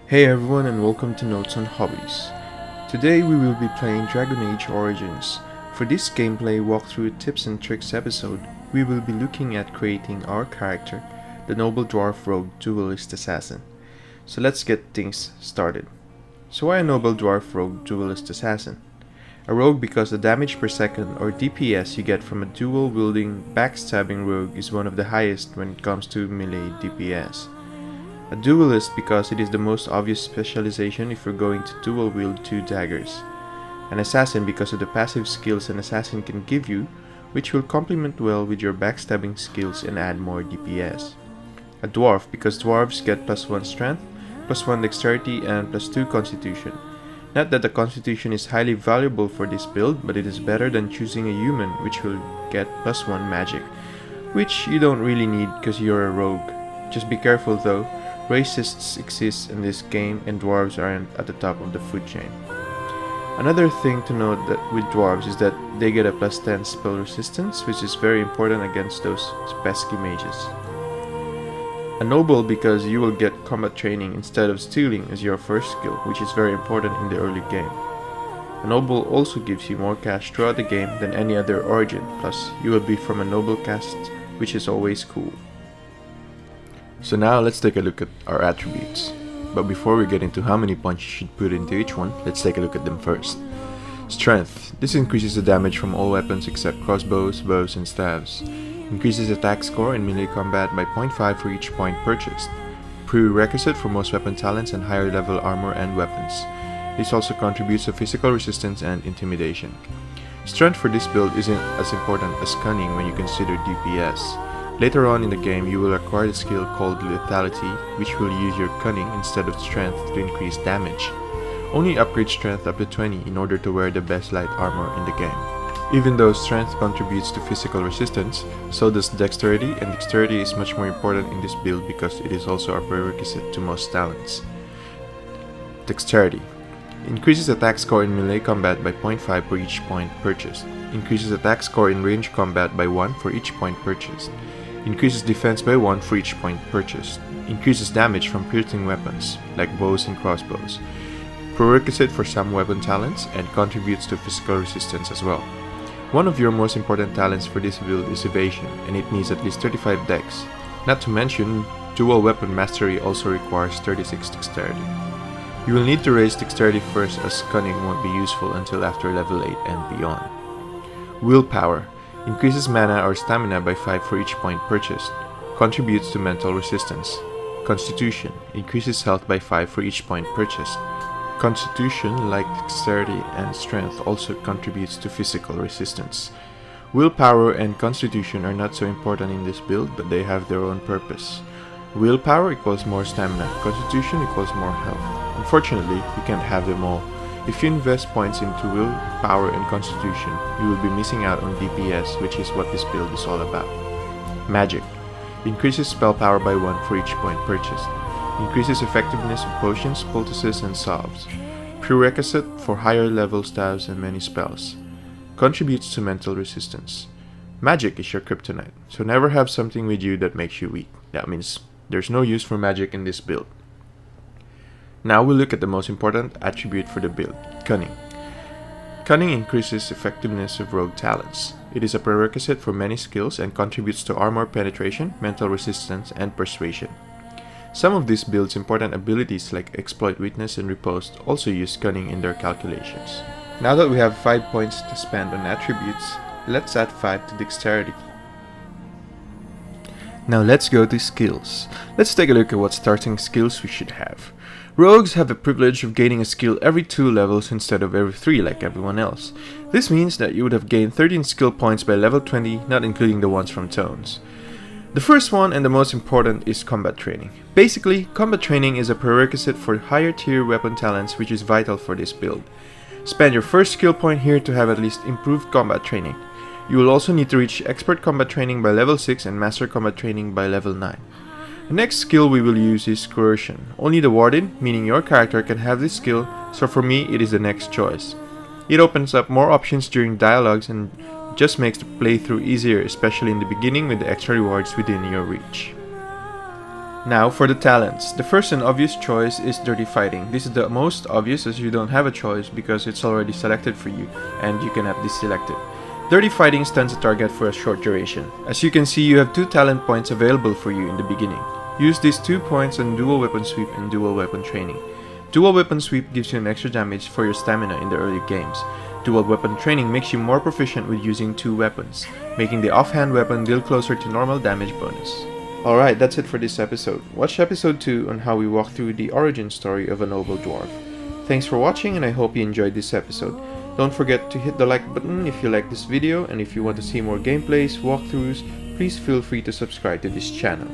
Hey everyone and welcome to Notes on Hobbies. Today we will be playing Dragon Age Origins. For this gameplay walkthrough tips and tricks episode, we will be looking at creating our character, the noble dwarf rogue duelist assassin. So let's get things started. So why a noble dwarf rogue duelist assassin? A rogue because the damage per second or DPS you get from a dual-wielding backstabbing rogue is one of the highest when it comes to melee DPS. A duelist because it is the most obvious specialization if you're going to dual-wield two daggers. An assassin because of the passive skills an assassin can give you, which will complement well with your backstabbing skills and add more DPS. A dwarf because dwarves get +1 strength, +1 dexterity and +2 constitution. Not that the constitution is highly valuable for this build, but it is better than choosing a human which will get +1 magic, which you don't really need because you're a rogue. Just be careful though. Racists exist in this game and dwarves aren't at the top of the food chain. Another thing to note with dwarves is that they get a +10 spell resistance, which is very important against those pesky mages. A noble because you will get combat training instead of stealing as your first skill, which is very important in the early game. A noble also gives you more cash throughout the game than any other origin, plus you will be from a noble caste, which is always cool. So now let's take a look at our attributes. But before we get into how many points you should put into each one, let's take a look at them first. Strength. This increases the damage from all weapons except crossbows, bows and staves. Increases attack score in melee combat by 0.5 for each point purchased. Prerequisite for most weapon talents and higher level armor and weapons. This also contributes to physical resistance and intimidation. Strength for this build isn't as important as cunning when you consider DPS. Later on in the game, you will acquire a skill called lethality, which will use your cunning instead of strength to increase damage. Only upgrade strength up to 20 in order to wear the best light armor in the game. Even though strength contributes to physical resistance, so does dexterity, and dexterity is much more important in this build because it is also a prerequisite to most talents. Dexterity. Increases attack score in melee combat by 0.5 for each point purchased. Increases attack score in range combat by 1 for each point purchased. Increases defense by 1 for each point purchased. Increases damage from piercing weapons, like bows and crossbows. Prerequisite for some weapon talents, and contributes to physical resistance as well. One of your most important talents for this build is evasion, and it needs at least 35 dex. Not to mention, dual weapon mastery also requires 36 dexterity. You will need to raise dexterity first as cunning won't be useful until after level 8 and beyond. Willpower. Increases mana or stamina by 5 for each point purchased. Contributes to mental resistance. Constitution. Increases health by 5 for each point purchased. Constitution, like dexterity and strength, also contributes to physical resistance. Willpower and constitution are not so important in this build, but they have their own purpose. Willpower equals more stamina, constitution equals more health. Unfortunately, you can't have them all. If you invest points into willpower and constitution, you will be missing out on DPS, which is what this build is all about. Magic. Increases spell power by 1 for each point purchased. Increases effectiveness of potions, poultices, and salves. Prerequisite for higher level staves and many spells. Contributes to mental resistance. Magic is your kryptonite, so never have something with you that makes you weak. That means there's no use for magic in this build. Now we'll look at the most important attribute for the build, cunning. Cunning increases effectiveness of rogue talents. It is a prerequisite for many skills and contributes to armor penetration, mental resistance, and persuasion. Some of this build's important abilities like exploit weakness and riposte also use cunning in their calculations. Now that we have 5 points to spend on attributes, let's add 5 to dexterity. Now let's go to skills. Let's take a look at what starting skills we should have. Rogues have the privilege of gaining a skill every 2 levels instead of every 3 like everyone else. This means that you would have gained 13 skill points by level 20, not including the ones from tones. The first one and the most important is combat training. Basically, combat training is a prerequisite for higher tier weapon talents, which is vital for this build. Spend your first skill point here to have at least improved combat training. You will also need to reach expert combat training by level 6 and master combat training by level 9. The next skill we will use is coercion. Only the warden, meaning your character, can have this skill, so for me it is the next choice. It opens up more options during dialogues and just makes the playthrough easier, especially in the beginning with the extra rewards within your reach. Now for the talents. The first and obvious choice is Dirty Fighting. This is the most obvious as you don't have a choice because it's already selected for you and you can have this selected. Dirty Fighting stuns a target for a short duration. As you can see, you have 2 talent points available for you in the beginning. Use these 2 points on Dual Weapon Sweep and Dual Weapon Training. Dual Weapon Sweep gives you an extra damage for your stamina in the early games. Dual Weapon Training makes you more proficient with using 2 weapons, making the offhand weapon deal closer to normal damage bonus. Alright, that's it for this episode. Watch episode 2 on how we walk through the origin story of a noble dwarf. Thanks for watching and I hope you enjoyed this episode. Don't forget to hit the like button if you like this video, and if you want to see more gameplays, walkthroughs, please feel free to subscribe to this channel.